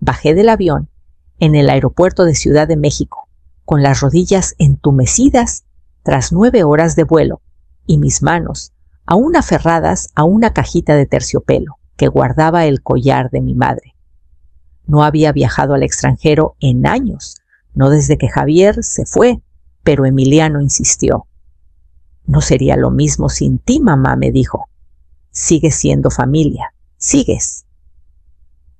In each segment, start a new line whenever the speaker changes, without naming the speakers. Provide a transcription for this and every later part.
Bajé del avión en el aeropuerto de Ciudad de México, con las rodillas entumecidas tras 9 horas de vuelo y mis manos aún aferradas a una cajita de terciopelo que guardaba el collar de mi madre. No había viajado al extranjero en años, no desde que Javier se fue, pero Emiliano insistió. «No sería lo mismo sin ti, mamá», me dijo. «Sigues siendo familia, sigues».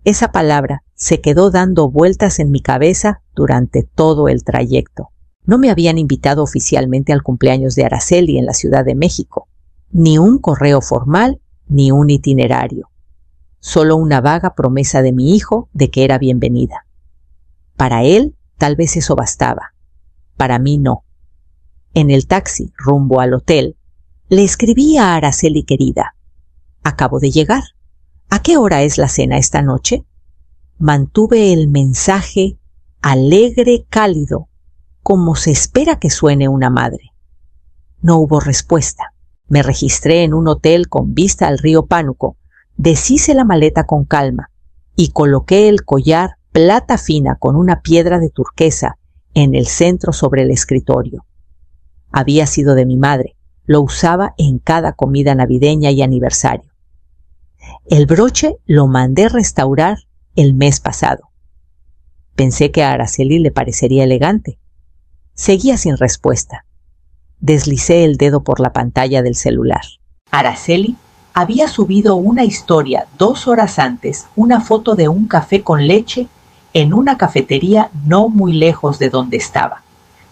Esa palabra se quedó dando vueltas en mi cabeza durante todo el trayecto. No me habían invitado oficialmente al cumpleaños de Araceli en la Ciudad de México, ni un correo formal, ni un itinerario. Solo una vaga promesa de mi hijo de que era bienvenida. Para él, tal vez eso bastaba. Para mí no. En el taxi, rumbo al hotel, le escribí a Araceli querida. «Acabo de llegar. ¿A qué hora es la cena esta noche?» Mantuve el mensaje alegre, cálido, como se espera que suene una madre. No hubo respuesta. Me registré en un hotel con vista al río Pánuco, deshice la maleta con calma y coloqué el collar plata fina con una piedra de turquesa en el centro sobre el escritorio. Había sido de mi madre, lo usaba en cada comida navideña y aniversario. El broche lo mandé restaurar el mes pasado. Pensé que a Araceli le parecería elegante. Seguía sin respuesta. Deslicé el dedo por la pantalla del celular. Araceli había subido una historia 2 horas antes, una foto de un café con leche en una cafetería no muy lejos de donde estaba.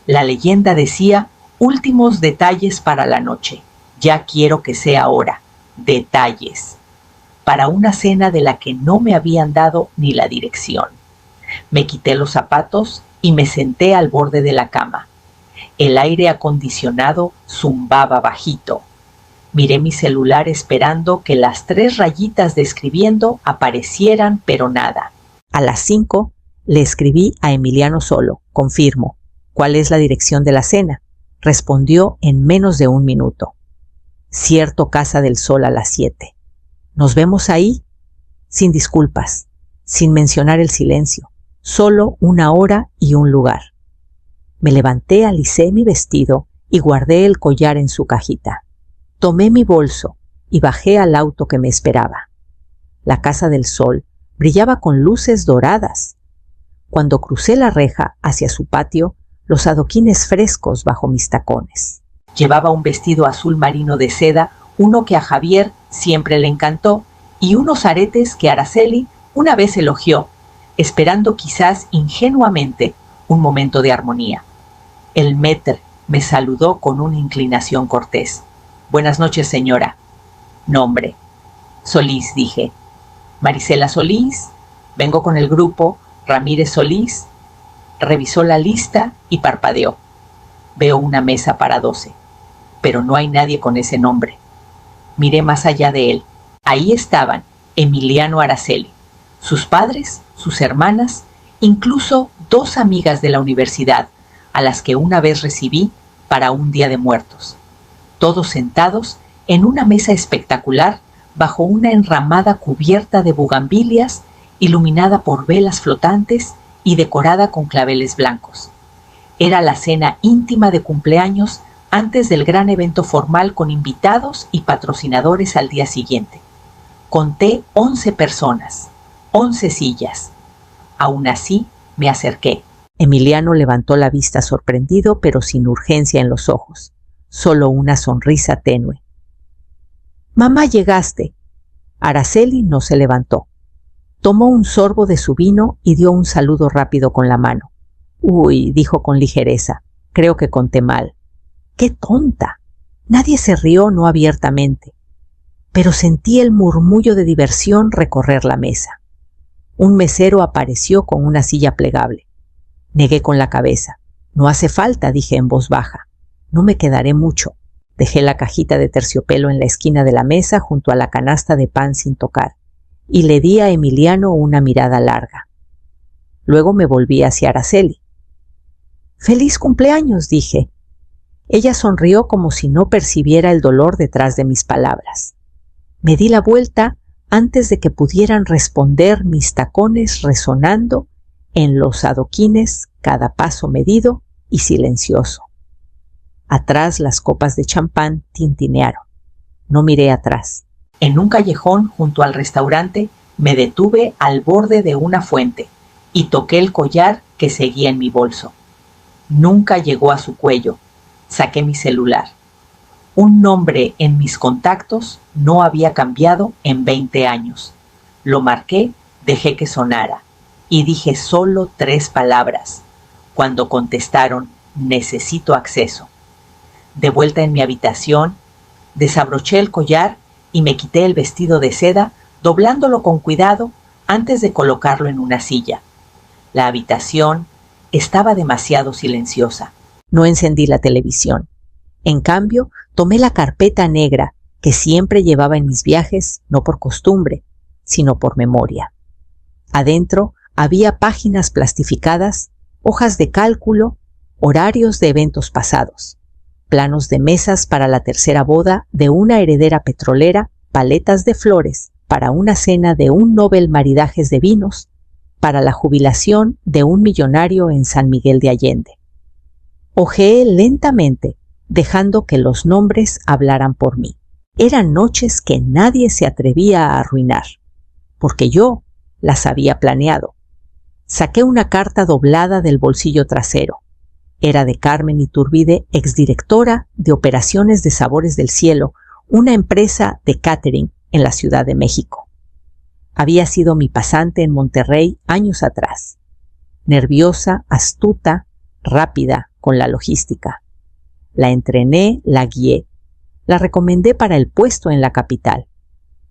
La leyenda decía: «Últimos detalles para la noche. Ya quiero que sea hora. Detalles». Para una cena de la que no me habían dado ni la dirección. Me quité los zapatos y me senté al borde de la cama. El aire acondicionado zumbaba bajito. Miré mi celular esperando que las 3 rayitas de escribiendo aparecieran, pero nada. A las 5 le escribí a Emiliano solo. «Confirmo. ¿Cuál es la dirección de la cena?». Respondió en menos de 1 minuto. «Cierto Casa del Sol a las 7. ¿Nos vemos ahí?». Sin disculpas, sin mencionar el silencio, solo 1 hora y un lugar. Me levanté, alicé mi vestido y guardé el collar en su cajita. Tomé mi bolso y bajé al auto que me esperaba. La Casa del Sol brillaba con luces doradas. Cuando crucé la reja hacia su patio, los adoquines frescos bajo mis tacones. Llevaba un vestido azul marino de seda, uno que a Javier siempre le encantó, y unos aretes que Araceli una vez elogió, esperando quizás ingenuamente un momento de armonía. El maître me saludó con una inclinación cortés. «Buenas noches, señora». «Nombre». «Solís», dije. «Marisela Solís, vengo con el grupo Ramírez Solís». Revisó la lista y parpadeó. «Veo una mesa para 12, pero no hay nadie con ese nombre». Miré más allá de él. Ahí estaban Emiliano Araceli, sus padres, sus hermanas, incluso 2 amigas de la universidad, a las que una vez recibí para un Día de Muertos. Todos sentados en una mesa espectacular bajo una enramada cubierta de bugambilias, iluminada por velas flotantes y decorada con claveles blancos. Era la cena íntima de cumpleaños antes del gran evento formal con invitados y patrocinadores al día siguiente. Conté 11 personas, 11 sillas. Aún así, me acerqué. Emiliano levantó la vista sorprendido, pero sin urgencia en los ojos. Solo una sonrisa tenue. «Mamá, llegaste». Araceli no se levantó. Tomó un sorbo de su vino y dio un saludo rápido con la mano. «Uy», dijo con ligereza, «creo que conté mal». ¡Qué tonta! Nadie se rió, no abiertamente, pero sentí el murmullo de diversión recorrer la mesa. Un mesero apareció con una silla plegable. Negué con la cabeza. «No hace falta», dije en voz baja. «No me quedaré mucho». Dejé la cajita de terciopelo en la esquina de la mesa junto a la canasta de pan sin tocar y le di a Emiliano una mirada larga. Luego me volví hacia Araceli. «¡Feliz cumpleaños!», dije. Ella sonrió como si no percibiera el dolor detrás de mis palabras. Me di la vuelta antes de que pudieran responder mis tacones resonando en los adoquines, cada paso medido y silencioso. Atrás las copas de champán tintinearon. No miré atrás. En un callejón junto al restaurante me detuve al borde de una fuente y toqué el collar que seguía en mi bolso. Nunca llegó a su cuello. Saqué mi celular. Un nombre en mis contactos no había cambiado en 20 años. Lo marqué, dejé que sonara y dije solo 3 palabras. Cuando contestaron, necesito acceso. De vuelta en mi habitación, desabroché el collar y me quité el vestido de seda, doblándolo con cuidado antes de colocarlo en una silla. La habitación estaba demasiado silenciosa. No encendí la televisión. En cambio, tomé la carpeta negra que siempre llevaba en mis viajes, no por costumbre, sino por memoria. Adentro había páginas plastificadas, hojas de cálculo, horarios de eventos pasados, planos de mesas para la tercera boda de una heredera petrolera, paletas de flores para una cena de un Nobel maridajes de vinos, para la jubilación de un millonario en San Miguel de Allende. Hojeé lentamente, dejando que los nombres hablaran por mí. Eran noches que nadie se atrevía a arruinar, porque yo las había planeado. Saqué una carta doblada del bolsillo trasero. Era de Carmen Iturbide, exdirectora de Operaciones de Sabores del Cielo, una empresa de catering en la Ciudad de México. Había sido mi pasante en Monterrey años atrás. Nerviosa, astuta, rápida con la logística. La entrené, la guié. La recomendé para el puesto en la capital.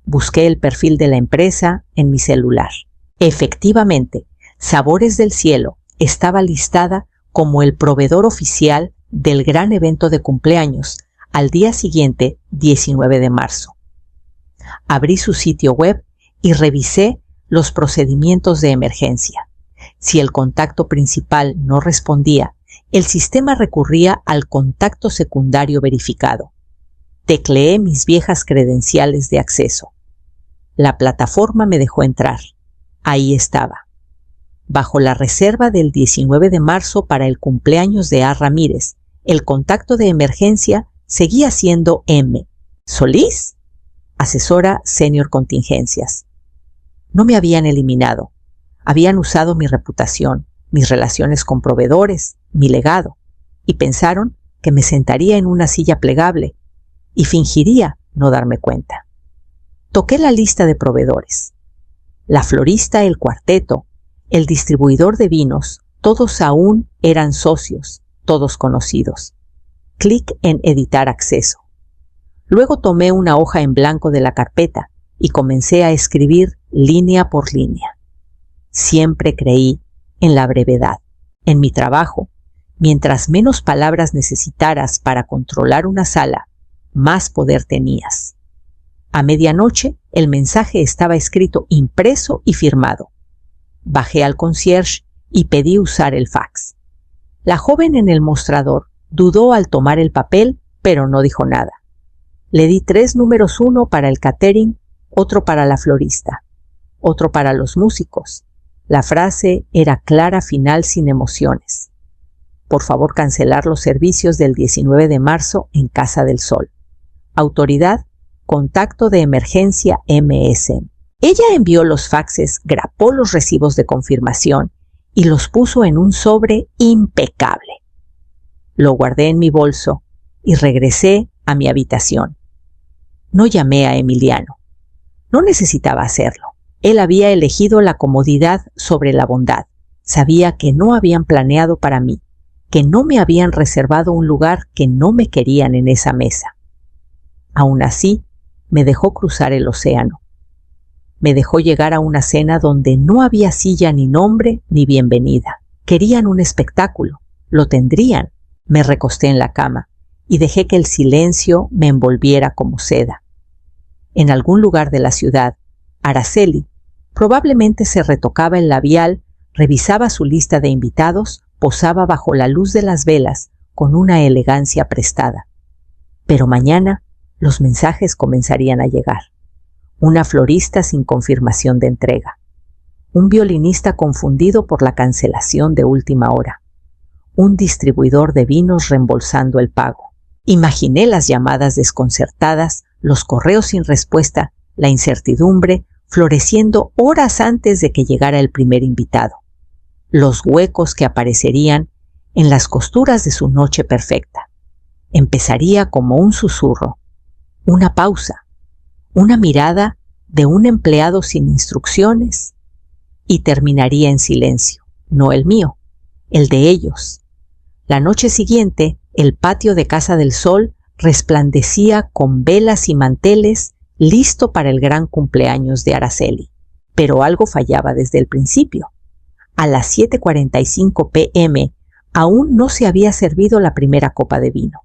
Busqué el perfil de la empresa en mi celular. Efectivamente, Sabores del Cielo estaba listada como el proveedor oficial del gran evento de cumpleaños al día siguiente, 19 de marzo. Abrí su sitio web y revisé los procedimientos de emergencia. Si el contacto principal no respondía, el sistema recurría al contacto secundario verificado. Tecleé mis viejas credenciales de acceso. La plataforma me dejó entrar. Ahí estaba. Bajo la reserva del 19 de marzo para el cumpleaños de A. Ramírez, el contacto de emergencia seguía siendo M. ¿Solís? Asesora Senior Contingencias. No me habían eliminado. Habían usado mi reputación, mis relaciones con proveedores, mi legado, y pensaron que me sentaría en una silla plegable y fingiría no darme cuenta. Toqué la lista de proveedores. La florista, el cuarteto, el distribuidor de vinos, todos aún eran socios, todos conocidos. Clic en editar acceso. Luego tomé una hoja en blanco de la carpeta y comencé a escribir línea por línea. Siempre creí en la brevedad. En mi trabajo, mientras menos palabras necesitaras para controlar una sala, más poder tenías. A medianoche, el mensaje estaba escrito, impreso y firmado. Bajé al concierge y pedí usar el fax. La joven en el mostrador dudó al tomar el papel, pero no dijo nada. Le di 3 números, uno para el catering, otro para la florista, otro para los músicos. La frase era clara, final, sin emociones. Por favor, cancelar los servicios del 19 de marzo en Casa del Sol. Autoridad, contacto de emergencia MS. Ella envió los faxes, grapó los recibos de confirmación y los puso en un sobre impecable. Lo guardé en mi bolso y regresé a mi habitación. No llamé a Emiliano. No necesitaba hacerlo. Él había elegido la comodidad sobre la bondad. Sabía que no habían planeado para mí, que no me habían reservado un lugar, que no me querían en esa mesa. Aún así, me dejó cruzar el océano. Me dejó llegar a una cena donde no había silla ni nombre ni bienvenida. Querían un espectáculo. Lo tendrían. Me recosté en la cama y dejé que el silencio me envolviera como seda. En algún lugar de la ciudad, Araceli probablemente se retocaba el labial, revisaba su lista de invitados, posaba bajo la luz de las velas con una elegancia prestada. Pero mañana los mensajes comenzarían a llegar. una florista sin confirmación de entrega, un violinista confundido por la cancelación de última hora, un distribuidor de vinos reembolsando el pago. Imaginé las llamadas desconcertadas, los correos sin respuesta, la incertidumbre floreciendo horas antes de que llegara el primer invitado, los huecos que aparecerían en las costuras de su noche perfecta. Empezaría como un susurro, una pausa, una mirada de un empleado sin instrucciones, y terminaría en silencio, no el mío, el de ellos. La noche siguiente, el patio de Casa del Sol resplandecía con velas y manteles, listo para el gran cumpleaños de Araceli. Pero algo fallaba desde el principio. A las 7:45 p.m. aún no se había servido la primera copa de vino.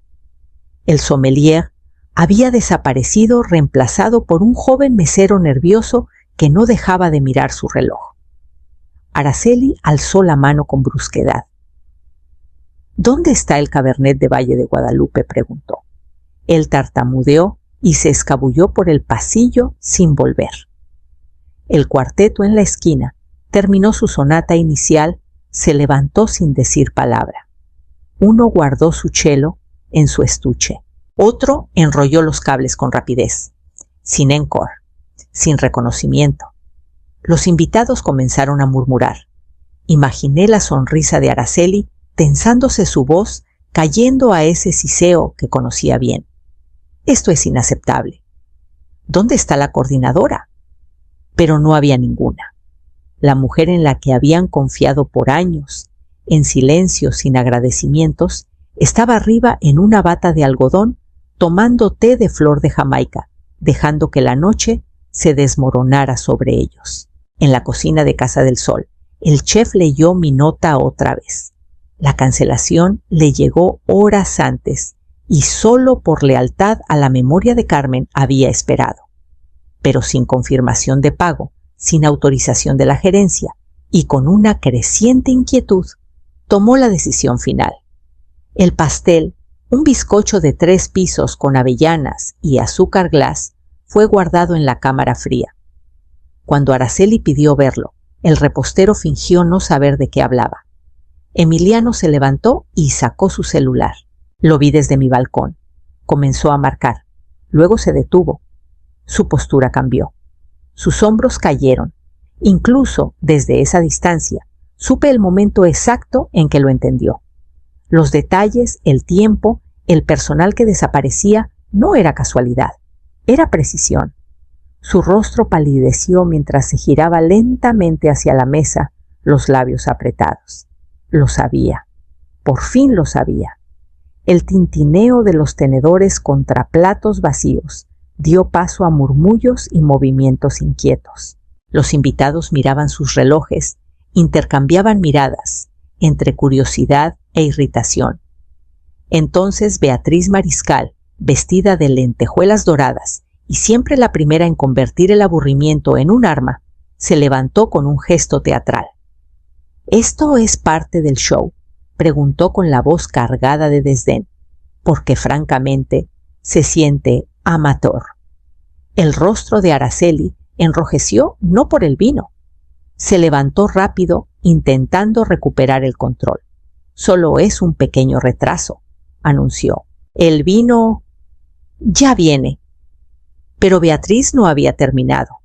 El sommelier había desaparecido, reemplazado por un joven mesero nervioso que no dejaba de mirar su reloj. Araceli alzó la mano con brusquedad. ¿Dónde está el Cabernet de Valle de Guadalupe?, preguntó. Él tartamudeó y se escabulló por el pasillo sin volver. El cuarteto en la esquina terminó su sonata inicial, se levantó sin decir palabra. Uno guardó su cello en su estuche. Otro enrolló los cables con rapidez, sin encore, sin reconocimiento. Los invitados comenzaron a murmurar. Imaginé la sonrisa de Araceli, tensándose su voz, cayendo a ese siseo que conocía bien. Esto es inaceptable. ¿Dónde está la coordinadora? Pero no había ninguna. La mujer en la que habían confiado por años, en silencio, sin agradecimientos, estaba arriba en una bata de algodón, tomando té de flor de Jamaica, dejando que la noche se desmoronara sobre ellos. En la cocina de Casa del Sol, el chef leyó mi nota otra vez. La cancelación le llegó horas antes y solo por lealtad a la memoria de Carmen había esperado. Pero sin confirmación de pago, sin autorización de la gerencia y con una creciente inquietud, tomó la decisión final. El pastel, un bizcocho de 3 pisos con avellanas y azúcar glass, fue guardado en la cámara fría. Cuando Araceli pidió verlo, el repostero fingió no saber de qué hablaba. Emiliano se levantó y sacó su celular. Lo vi desde mi balcón. Comenzó a marcar. Luego se detuvo. Su postura cambió. Sus hombros cayeron. Incluso desde esa distancia, supe el momento exacto en que lo entendió. Los detalles, el tiempo, el personal que desaparecía no era casualidad, era precisión. Su rostro palideció mientras se giraba lentamente hacia la mesa, los labios apretados. Lo sabía. Por fin lo sabía. El tintineo de los tenedores contra platos vacíos dio paso a murmullos y movimientos inquietos. Los invitados miraban sus relojes, intercambiaban miradas, entre curiosidad e irritación. Entonces Beatriz Mariscal, vestida de lentejuelas doradas y siempre la primera en convertir el aburrimiento en un arma, se levantó con un gesto teatral. ¿Esto es parte del show?, preguntó con la voz cargada de desdén, porque francamente se siente amateur. El rostro de Araceli enrojeció no por el vino. Se levantó rápido, intentando recuperar el control. Solo es un pequeño retraso, anunció. El vino ya viene. Pero Beatriz no había terminado.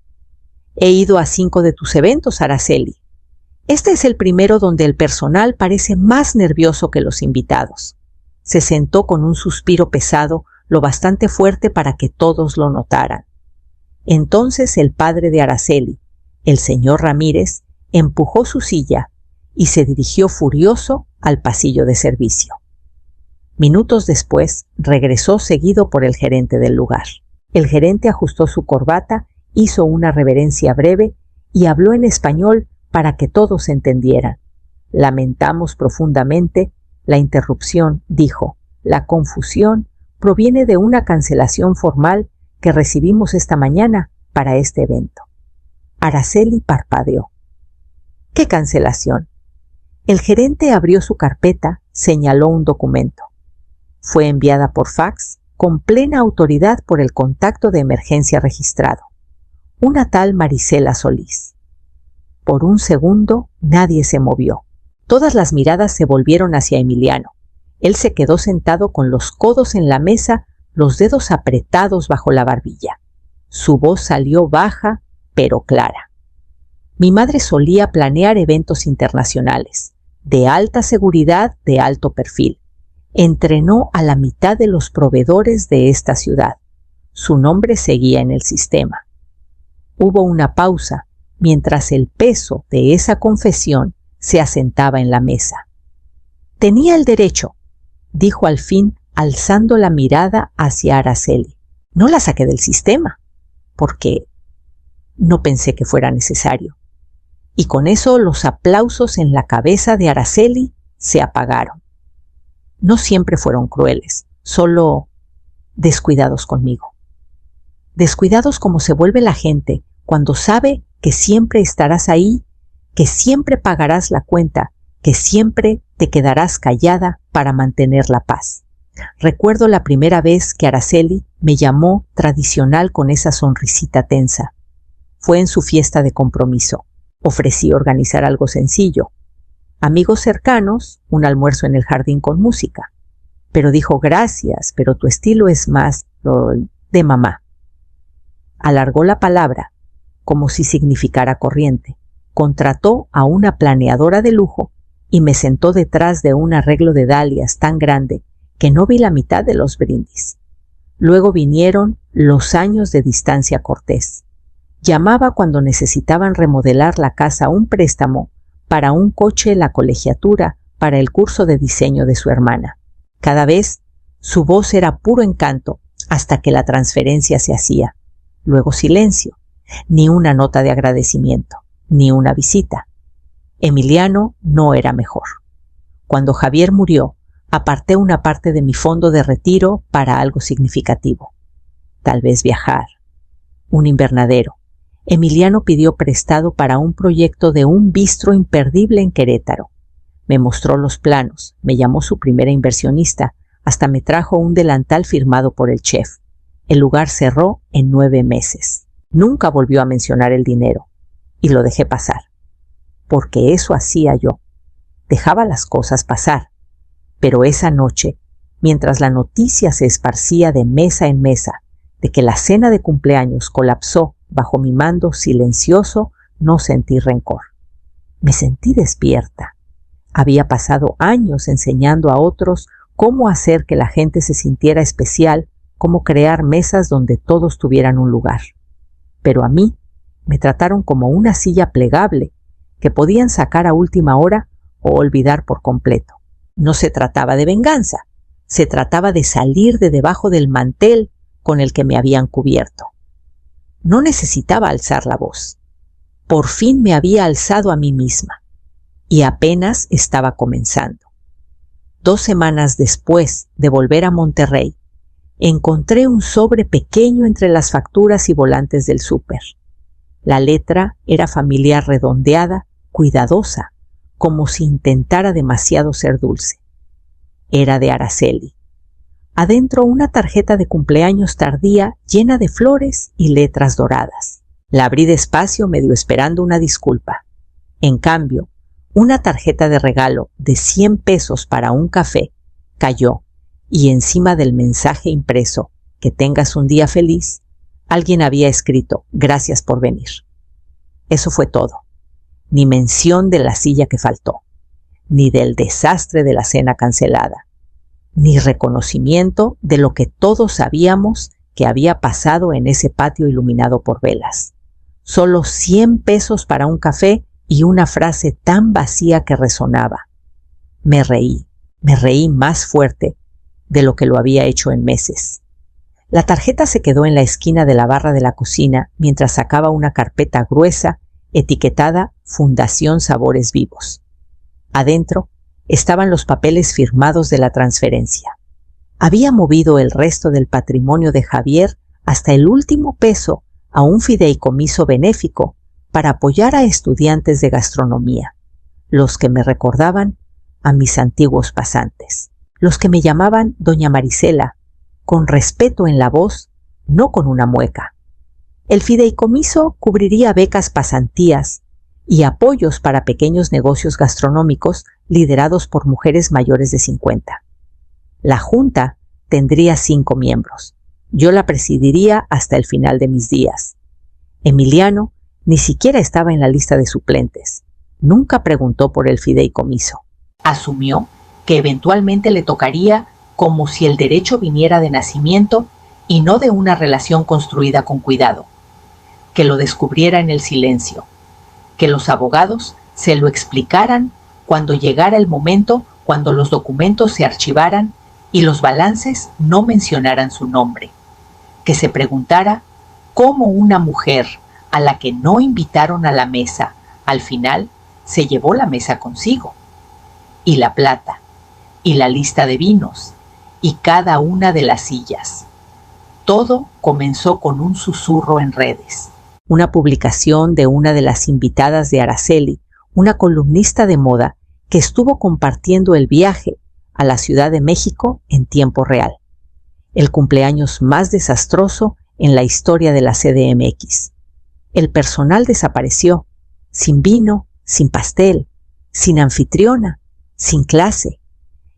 He ido a 5 de tus eventos, Araceli. Este es el primero donde el personal parece más nervioso que los invitados. Se sentó con un suspiro pesado, lo bastante fuerte para que todos lo notaran. Entonces el padre de Araceli, el señor Ramírez, empujó su silla y se dirigió furioso al pasillo de servicio. Minutos después regresó seguido por el gerente del lugar. El gerente ajustó su corbata, hizo una reverencia breve y habló en español para que todos entendieran. Lamentamos profundamente la interrupción, dijo. La confusión proviene de una cancelación formal que recibimos esta mañana para este evento. Araceli parpadeó. ¿Qué cancelación? El gerente abrió su carpeta, señaló un documento. Fue enviada por fax con plena autoridad por el contacto de emergencia registrado. una tal Marisela Solís. Por un segundo nadie se movió. Todas las miradas se volvieron hacia Emiliano. Él se quedó sentado con los codos en la mesa, los dedos apretados bajo la barbilla. Su voz salió baja, pero clara. Mi madre solía planear eventos internacionales, de alta seguridad, de alto perfil. Entrenó a la mitad de los proveedores de esta ciudad. Su nombre seguía en el sistema. Hubo una pausa, mientras el peso de esa confesión se asentaba en la mesa. Tenía el derecho, dijo al fin, alzando la mirada hacia Araceli. No la saqué del sistema, porque no pensé que fuera necesario. Y con eso los aplausos en la cabeza de Araceli se apagaron. No siempre fueron crueles, solo descuidados conmigo. Descuidados como se vuelve la gente cuando sabe que siempre estarás ahí, que siempre pagarás la cuenta, que siempre te quedarás callada para mantener la paz. Recuerdo la primera vez que Araceli me llamó tradicional con esa sonrisita tensa. Fue en su fiesta de compromiso. Ofrecí organizar algo sencillo. Amigos cercanos, un almuerzo en el jardín con música. Pero dijo, gracias, pero tu estilo es más de mamá. Alargó la palabra, como si significara corriente. Contrató a una planeadora de lujo y me sentó detrás de un arreglo de dalias tan grande que no vi la mitad de los brindis. Luego vinieron los años de distancia cortés. Llamaba cuando necesitaban remodelar la casa, un préstamo para un coche, la colegiatura, para el curso de diseño de su hermana. Cada vez su voz era puro encanto hasta que la transferencia se hacía. Luego silencio, ni una nota de agradecimiento, ni una visita. Emiliano no era mejor. Cuando Javier murió, aparté una parte de mi fondo de retiro para algo significativo. Tal vez viajar. Un invernadero. Emiliano pidió prestado para un proyecto de un bistro imperdible en Querétaro. Me mostró los planos, me llamó su primera inversionista, hasta me trajo un delantal firmado por el chef. El lugar cerró en 9 meses. Nunca volvió a mencionar el dinero, y lo dejé pasar. Porque eso hacía yo. Dejaba las cosas pasar. Pero esa noche, mientras la noticia se esparcía de mesa en mesa, de que la cena de cumpleaños colapsó bajo mi mando silencioso, no sentí rencor. Me sentí despierta. Había pasado años enseñando a otros cómo hacer que la gente se sintiera especial, cómo crear mesas donde todos tuvieran un lugar. Pero a mí me trataron como una silla plegable que podían sacar a última hora o olvidar por completo. No se trataba de venganza, se trataba de salir de debajo del mantel con el que me habían cubierto. No necesitaba alzar la voz. Por fin me había alzado a mí misma, y apenas estaba comenzando. 2 semanas después de volver a Monterrey, encontré un sobre pequeño entre las facturas y volantes del súper. La letra era familiar, redondeada, cuidadosa, como si intentara demasiado ser dulce. Era de Araceli. Adentro una tarjeta de cumpleaños tardía llena de flores y letras doradas. La abrí despacio, medio esperando una disculpa. En cambio, una tarjeta de regalo de 100 pesos para un café cayó, y encima del mensaje impreso, que tengas un día feliz, alguien había escrito, gracias por venir. Eso fue todo. Ni mención de la silla que faltó, ni del desastre de la cena cancelada, ni reconocimiento de lo que todos sabíamos que había pasado en ese patio iluminado por velas. Solo 100 pesos para un café y una frase tan vacía que resonaba. Me reí más fuerte de lo que lo había hecho en meses. La tarjeta se quedó en la esquina de la barra de la cocina mientras sacaba una carpeta gruesa etiquetada Fundación Sabores Vivos. Adentro estaban los papeles firmados de la transferencia. Había movido el resto del patrimonio de Javier hasta el último peso a un fideicomiso benéfico para apoyar a estudiantes de gastronomía, los que me recordaban a mis antiguos pasantes, los que me llamaban Doña Marisela, con respeto en la voz, no con una mueca. El fideicomiso cubriría becas, pasantías y apoyos para pequeños negocios gastronómicos liderados por mujeres mayores de 50. La junta tendría 5 miembros. Yo la presidiría hasta el final de mis días. Emiliano ni siquiera estaba en la lista de suplentes. Nunca preguntó por el fideicomiso. Asumió que eventualmente le tocaría como si el derecho viniera de nacimiento y no de una relación construida con cuidado. Que lo descubriera en el silencio. Que los abogados se lo explicaran cuando llegara el momento, cuando los documentos se archivaran y los balances no mencionaran su nombre. Que se preguntara cómo una mujer a la que no invitaron a la mesa, al final se llevó la mesa consigo. Y la plata, y la lista de vinos, y cada una de las sillas. Todo comenzó con un susurro en redes. Una publicación de una de las invitadas de Araceli, una columnista de moda que estuvo compartiendo el viaje a la Ciudad de México en tiempo real. El cumpleaños más desastroso en la historia de la CDMX. El personal desapareció, sin vino, sin pastel, sin anfitriona, sin clase.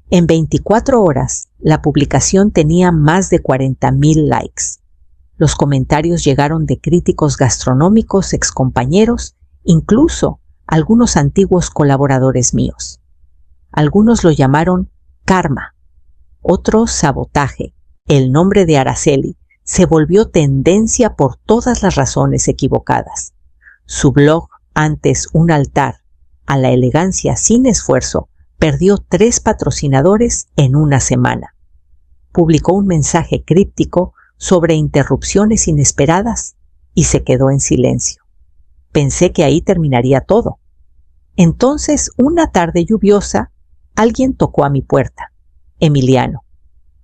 En 24 horas, la publicación tenía más de 40,000 likes. Los comentarios llegaron de críticos gastronómicos, excompañeros, incluso algunos antiguos colaboradores míos. Algunos lo llamaron karma, otros sabotaje. El nombre de Araceli se volvió tendencia por todas las razones equivocadas. Su blog, antes un altar a la elegancia sin esfuerzo, perdió 3 patrocinadores en una semana. Publicó un mensaje críptico sobre interrupciones inesperadas y se quedó en silencio. Pensé que ahí terminaría todo. Entonces, una tarde lluviosa, alguien tocó a mi puerta. Emiliano.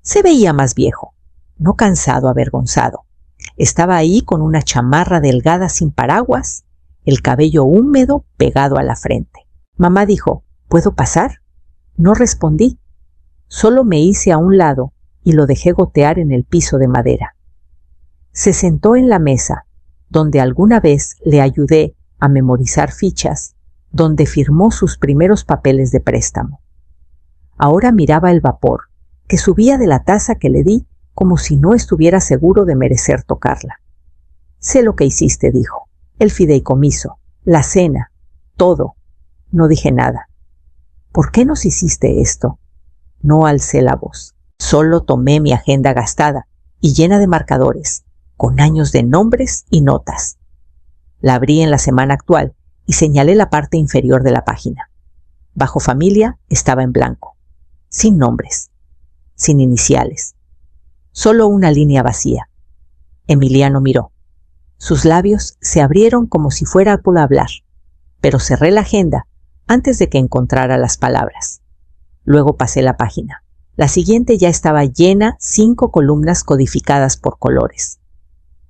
Se veía más viejo, no cansado, avergonzado. Estaba ahí con una chamarra delgada sin paraguas, el cabello húmedo pegado a la frente. Mamá dijo, ¿puedo pasar? No respondí. Solo me hice a un lado y lo dejé gotear en el piso de madera. Se sentó en la mesa, donde alguna vez le ayudé a memorizar fichas, donde firmó sus primeros papeles de préstamo. Ahora miraba el vapor, que subía de la taza que le di como si no estuviera seguro de merecer tocarla. Sé lo que hiciste, dijo. El fideicomiso, la cena, todo. No dije nada. ¿Por qué nos hiciste esto? No alcé la voz. Solo tomé mi agenda gastada y llena de marcadores, con años de nombres y notas. La abrí en la semana actual y señalé la parte inferior de la página. Bajo familia estaba en blanco, sin nombres, sin iniciales. Solo una línea vacía. Emiliano miró. Sus labios se abrieron como si fuera por hablar, pero cerré la agenda antes de que encontrara las palabras. Luego pasé la página. La siguiente ya estaba llena, 5 columnas codificadas por colores.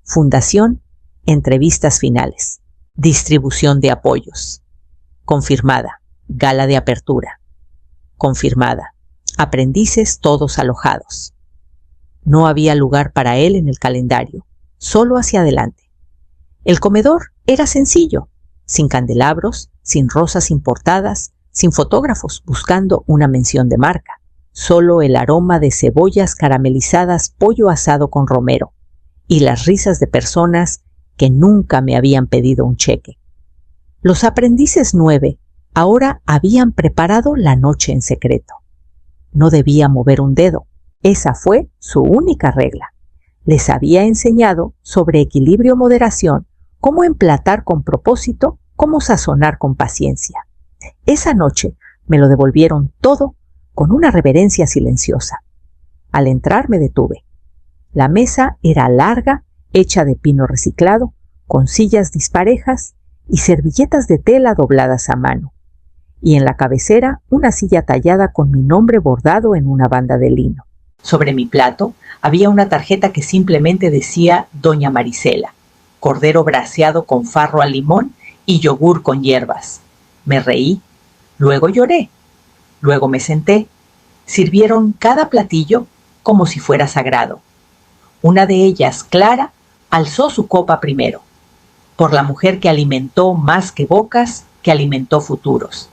Fundación, entrevistas finales. Distribución de apoyos. Confirmada. Gala de apertura. Confirmada. Aprendices todos alojados. No había lugar para él en el calendario, solo hacia adelante. El comedor era sencillo, sin candelabros, sin rosas importadas, sin fotógrafos buscando una mención de marca. Solo el aroma de cebollas caramelizadas, pollo asado con romero y las risas de personas que nunca me habían pedido un cheque. Los aprendices 9 ahora habían preparado la noche en secreto. No debía mover un dedo. Esa fue su única regla. Les había enseñado sobre equilibrio, moderación, cómo emplatar con propósito, cómo sazonar con paciencia. Esa noche me lo devolvieron todo con una reverencia silenciosa. Al entrar me detuve. La mesa era larga, hecha de pino reciclado, con sillas disparejas y servilletas de tela dobladas a mano. Y en la cabecera una silla tallada con mi nombre bordado en una banda de lino. Sobre mi plato había una tarjeta que simplemente decía Doña Marisela, cordero braseado con farro al limón y yogur con hierbas. Me reí, luego lloré. Luego me senté. Sirvieron cada platillo como si fuera sagrado. Una de ellas, clara, Alzó su copa primero, por la mujer que alimentó más que bocas, que alimentó futuros.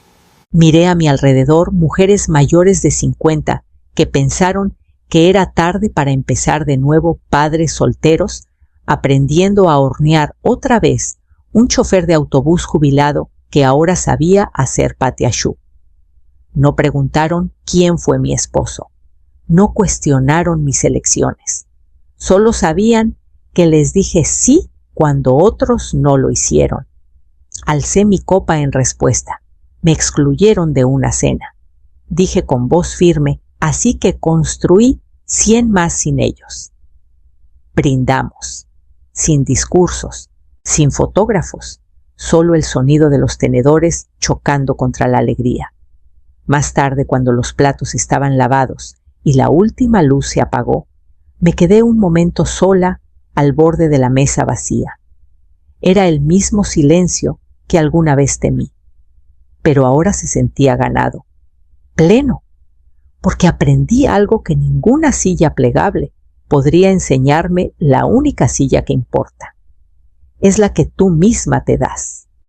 Miré a mi alrededor mujeres mayores de 50 que pensaron que era tarde para empezar de nuevo padres solteros, aprendiendo a hornear otra vez un chofer de autobús jubilado que ahora sabía hacer patiachú. No preguntaron quién fue mi esposo. No cuestionaron mis elecciones. Solo sabían que les dije sí cuando otros no lo hicieron. Alcé mi copa en respuesta. Me excluyeron de una cena. Dije con voz firme, así que construí 100 más sin ellos. Brindamos, sin discursos, sin fotógrafos, solo el sonido de los tenedores chocando contra la alegría. Más tarde, cuando los platos estaban lavados y la última luz se apagó, me quedé un momento sola al borde de la mesa vacía. Era el mismo silencio que alguna vez temí, pero ahora se sentía ganado, pleno, porque aprendí algo que ninguna silla plegable podría enseñarme. La única silla que importa es la que tú misma te das.